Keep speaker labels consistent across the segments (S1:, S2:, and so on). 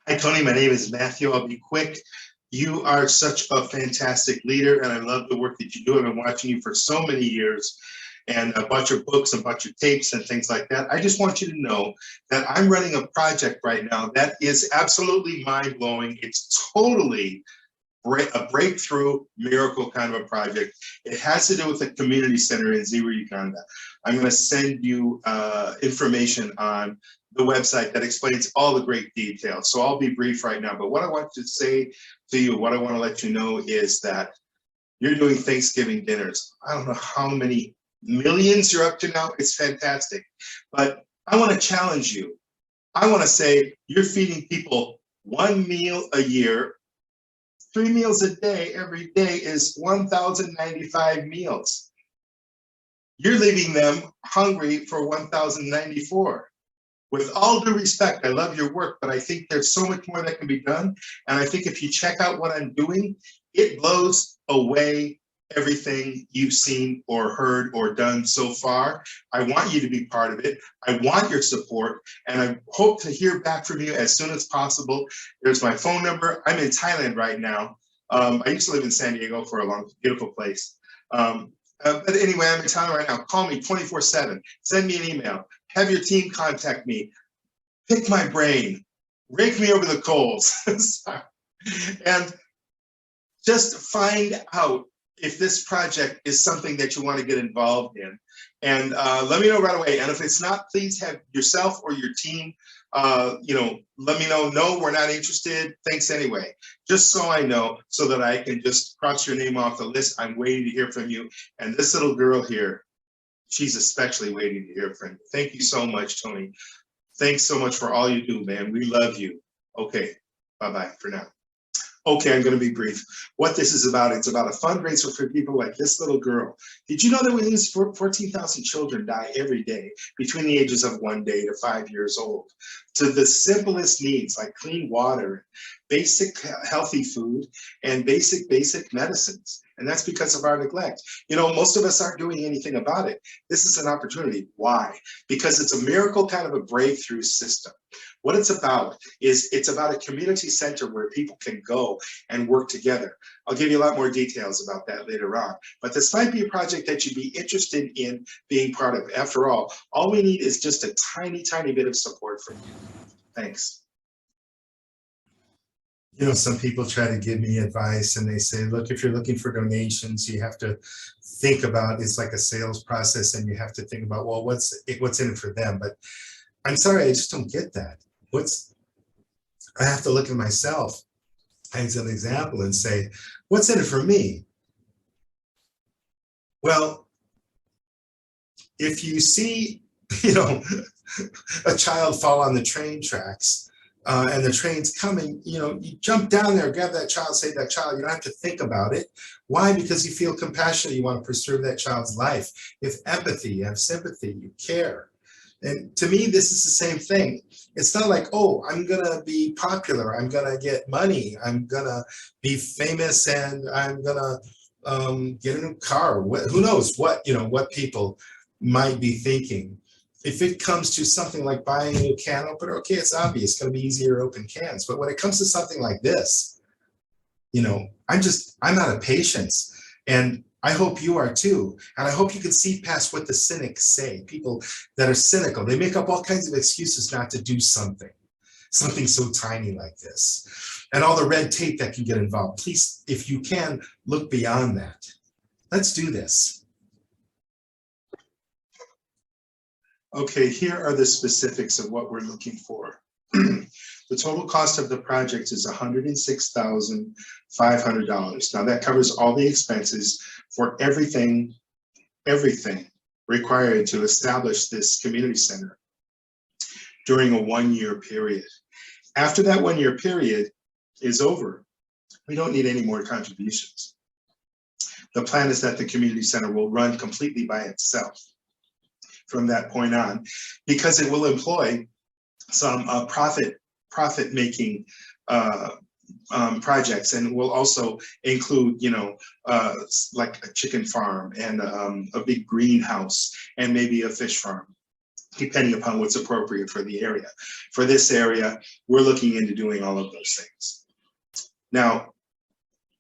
S1: Hi, Tony. My name is Matthew. I'll be quick. You are such a fantastic leader, and I love the work that you do. I've been watching you for so many years, and I bought your books and bought your tapes and things like that. I just want you to know that I'm running a project right now that is absolutely mind-blowing. It's totally a breakthrough miracle kind of a project. It has to do with the community center in Ziwa, Uganda. I'm going to send you information on the website that explains all the great details. So I'll be brief right now, but what I want to say to you, what I want to let you know is that you're doing Thanksgiving dinners. I don't know how many millions you're up to now. It's fantastic. But I want to challenge you. I want to say you're feeding people one meal a year. 3 meals a day, every day is 1,095 meals. You're leaving them hungry for 1,094. With all due respect, I love your work, but I think there's so much more that can be done. And I think if you check out what I'm doing, it blows away everything you've seen or heard or done so far. I want you to be part of it. I want your support, and I hope to hear back from you as soon as possible. There's my phone number. I'm in Thailand right now. I used to live in San Diego for a long, beautiful place. But anyway, I'm in Thailand right now. Call me 24/7. Send me an email. Have your team contact me. Pick my brain. Rake me over the coals. And just find out if this project is something that you want to get involved in. And let me know right away. And if it's not, please have yourself or your team, let me know, no, we're not interested. Thanks anyway. Just so I know, so that I can just cross your name off the list. I'm waiting to hear from you. And this little girl here, she's especially waiting to hear from you. Thank you so much, Tony. Thanks so much for all you do, man. We love you. Okay, bye-bye for now. Okay, I'm going to be brief. What this is about, it's about a fundraiser for people like this little girl. Did you know that we lose 14,000 children die every day between the ages of 1 day to 5 years old to the simplest needs like clean water, basic healthy food, and basic medicines? And that's because of our neglect. You know, most of us aren't doing anything about it. This is an opportunity. Why? Because it's a miracle kind of a breakthrough system. What it's about is it's about a community center where people can go and work together. I'll give you a lot more details about that later on. But this might be a project that you'd be interested in being part of. After all we need is just a tiny, tiny bit of support from you. Thanks. You know, some people try to give me advice and they say, look, if you're looking for donations, you have to think about, it's like a sales process, and you have to think about, well, what's in it for them? But I'm sorry, I just don't get that. I have to look at myself as an example and say, what's in it for me? Well, if you see, a child fall on the train tracks, and the train's coming, you jump down there, grab that child, save that child. You don't have to think about it. Why? Because you feel compassionate. You want to preserve that child's life. You have empathy, you have sympathy, you care. And to me, this is the same thing. It's not like, oh, I'm going to be popular. I'm going to get money. I'm going to be famous, and I'm going to get a new car. Who knows what people might be thinking. If it comes to something like buying a new can opener, okay, it's obvious. It's going to be easier to open cans. But when it comes to something like this, I'm out of patience. And I hope you are too. And I hope you can see past what the cynics say. People that are cynical, they make up all kinds of excuses not to do something so tiny like this. And all the red tape that can get involved. Please, if you can, look beyond that. Let's do this. Okay, here are the specifics of what we're looking for. The total cost of the project is $106,500. Now that covers all the expenses for everything required to establish this community center during a 1-year period. After that 1-year period is over, we don't need any more contributions. The plan is that the community center will run completely by itself from that point on, because it will employ some profit-making projects, and will also include, like a chicken farm and a big greenhouse and maybe a fish farm. depending upon what's appropriate for the area. For this area, we're looking into doing all of those things. Now,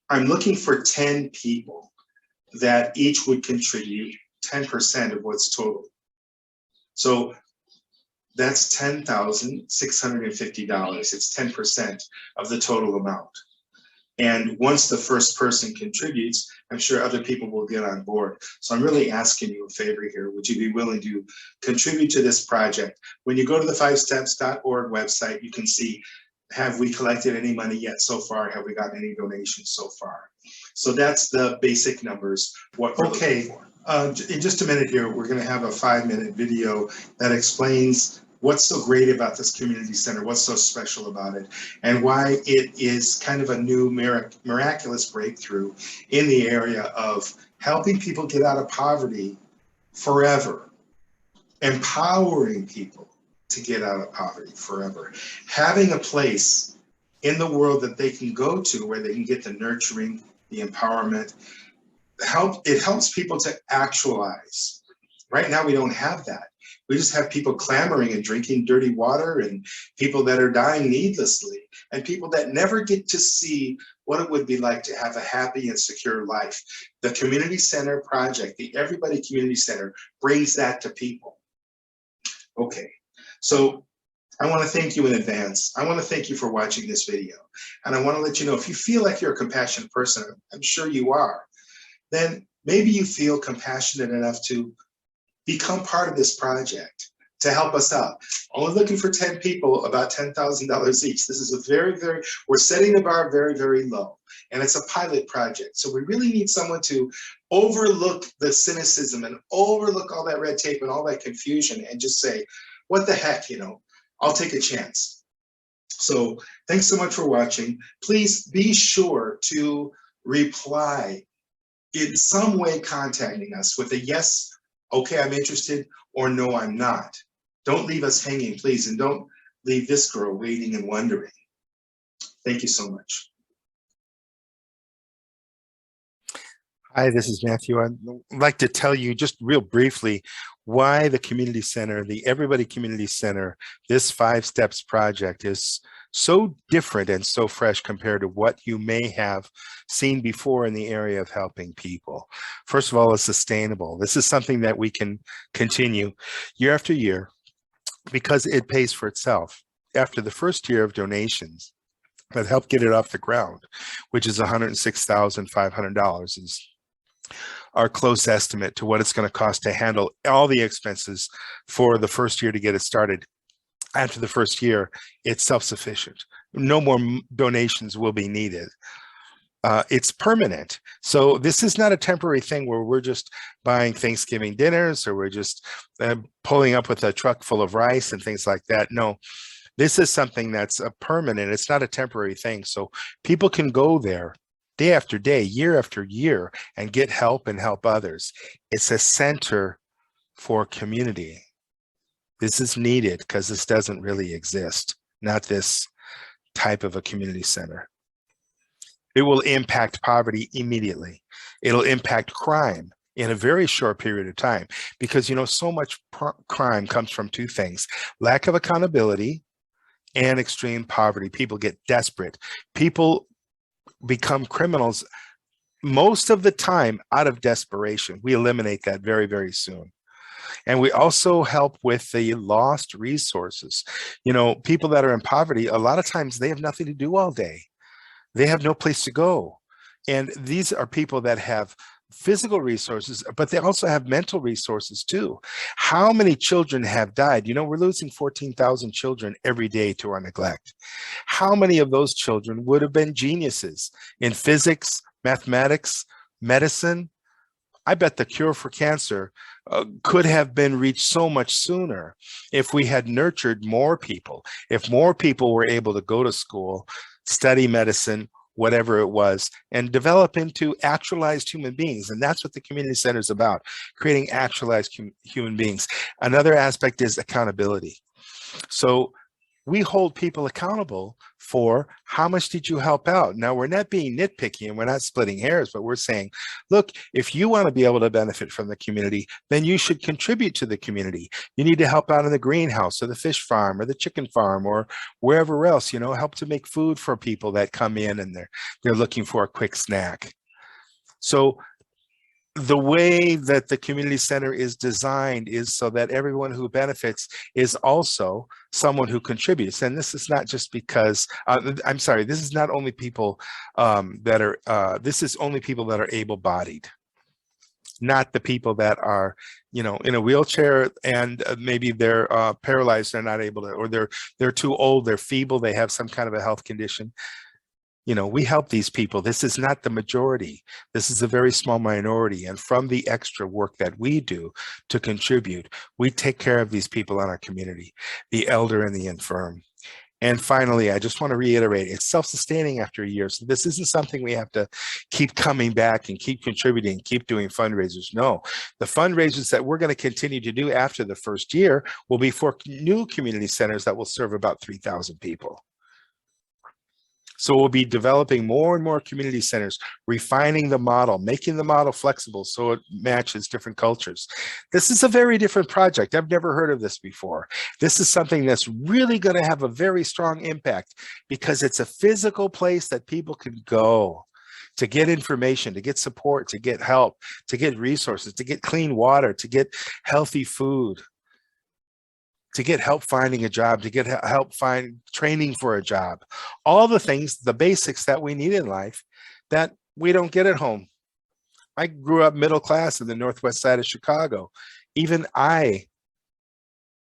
S1: I'm looking for 10 people that each would contribute 10% of what's total. So that's $10,650. It's 10% of the total amount. And once the first person contributes, I'm sure other people will get on board. So I'm really asking you a favor here. Would you be willing to contribute to this project? When you go to the 5steps.org website, you can see, have we collected any money yet so far? Have we gotten any donations so far? So that's the basic numbers. What we're looking for. In just a minute here, we're going to have a 5-minute video that explains what's so great about this community center, what's so special about it, and why it is kind of a new miraculous breakthrough in the area of helping people get out of poverty forever, empowering people to get out of poverty forever, having a place in the world that they can go to where they can get the nurturing, the empowerment. It helps people to actualize. Right now, we don't have that. We just have people clamoring and drinking dirty water, and people that are dying needlessly, and people that never get to see what it would be like to have a happy and secure life. The Community Center Project, the Everybody Community Center, brings that to people. Okay, so I want to thank you in advance. I want to thank you for watching this video. And I want to let you know, if you feel like you're a compassionate person, I'm sure you are, then maybe you feel compassionate enough to become part of this project to help us out. Only looking for 10 people, about $10,000 each. This is a we're setting the bar very, very low. And it's a pilot project. So we really need someone to overlook the cynicism and overlook all that red tape and all that confusion and just say, what the heck, I'll take a chance. So thanks so much for watching. Please be sure to reply in some way, contacting us with a yes, okay, I'm interested, or no, I'm not. Don't leave us hanging, please, and don't leave this girl waiting and wondering. Thank you so much.
S2: Hi, this is Matthew. I'd like to tell you just real briefly why the Community Center, the Everybody Community Center, this 5 Steps project is so different and so fresh compared to what you may have seen before in the area of helping people. First of all, it's sustainable. This is something that we can continue year after year because it pays for itself. After the first year of donations that help get it off the ground, which is $106,500, is our close estimate to what it's going to cost to handle all the expenses for the first year to get it started. After the first year, it's self-sufficient. No more donations will be needed. It's permanent. So this is not a temporary thing where we're just buying Thanksgiving dinners or we're just pulling up with a truck full of rice and things like that. No, this is something that's permanent. It's not a temporary thing. So people can go there day after day, year after year, and get help and help others. It's a center for community. This is needed because this doesn't really exist, not this type of a community center. It will impact poverty immediately. It'll impact crime in a very short period of time because, so much crime comes from 2 things: lack of accountability and extreme poverty. People get desperate. People become criminals most of the time out of desperation. We eliminate that very, very soon. And we also help with the lost resources. People that are in poverty, a lot of times they have nothing to do all day. They have no place to go. And these are people that have physical resources, but they also have mental resources too. How many children have died? We're losing 14,000 children every day to our neglect. How many of those children would have been geniuses in physics, mathematics, medicine? I bet the cure for cancer could have been reached so much sooner if we had nurtured more people, if more people were able to go to school, study medicine, whatever it was, and develop into actualized human beings. And that's what the community center is about, creating actualized human beings. Another aspect is accountability. So we hold people accountable for how much did you help out. Now, we're not being nitpicky and we're not splitting hairs, but we're saying, look, if you want to be able to benefit from the community, then you should contribute to the community. You need to help out in the greenhouse or the fish farm or the chicken farm or wherever else, you know, help to make food for people that come in and they're looking for a quick snack. So the way that the community center is designed is so that everyone who benefits is also someone who contributes. And this is not just because, I'm sorry, this is not only people this is only people that are able-bodied, not the people that are, you know, in a wheelchair and maybe they're paralyzed, they're not able to, or they're too old, they're feeble, they have some kind of a health condition. You know, we help these people. This is not the majority. This is a very small minority. And from the extra work that we do to contribute, we take care of these people in our community, the elder and the infirm. And finally, I just want to reiterate, it's self-sustaining after a year. So this isn't something we have to keep coming back and keep contributing, keep doing fundraisers. No, the fundraisers that we're going to continue to do after the first year will be for new community centers that will serve about 3,000 people. So we'll be developing more and more community centers, refining the model, making the model flexible so it matches different cultures. This is a very different project. I've never heard of this before. This is something that's really going to have a very strong impact because it's a physical place that people can go to get information, to get support, to get help, to get resources, to get clean water, to get healthy food, to get help finding a job, to get help find training for a job, all the things, the basics that we need in life that we don't get at home. I grew up middle class in the Northwest side of Chicago. Even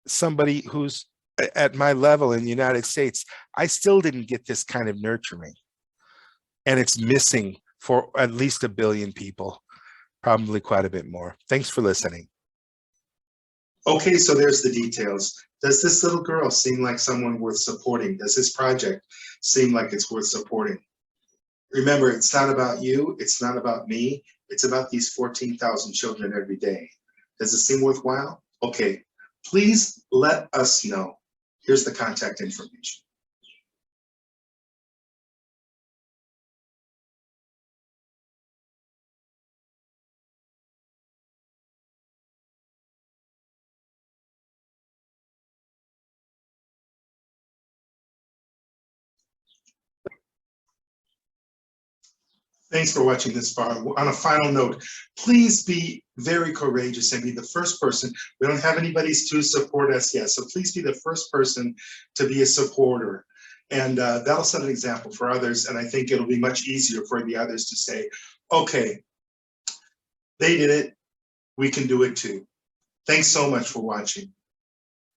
S2: somebody who's at my level in the United States, I still didn't get this kind of nurturing. And it's missing for at least 1 billion people, probably quite a bit more. Thanks for listening.
S1: Okay, so there's the details. Does this little girl seem like someone worth supporting? Does this project seem like it's worth supporting? Remember, it's not about you. It's not about me. It's about these 14,000 children every day. Does it seem worthwhile? Okay, please let us know. Here's the contact information. Thanks for watching this far. On a final note, please be very courageous and be the first person. We don't have anybody to support us yet, so please be the first person to be a supporter. And that'll set an example for others, and I think it'll be much easier for the others to say, okay, they did it, we can do it too. Thanks so much for watching.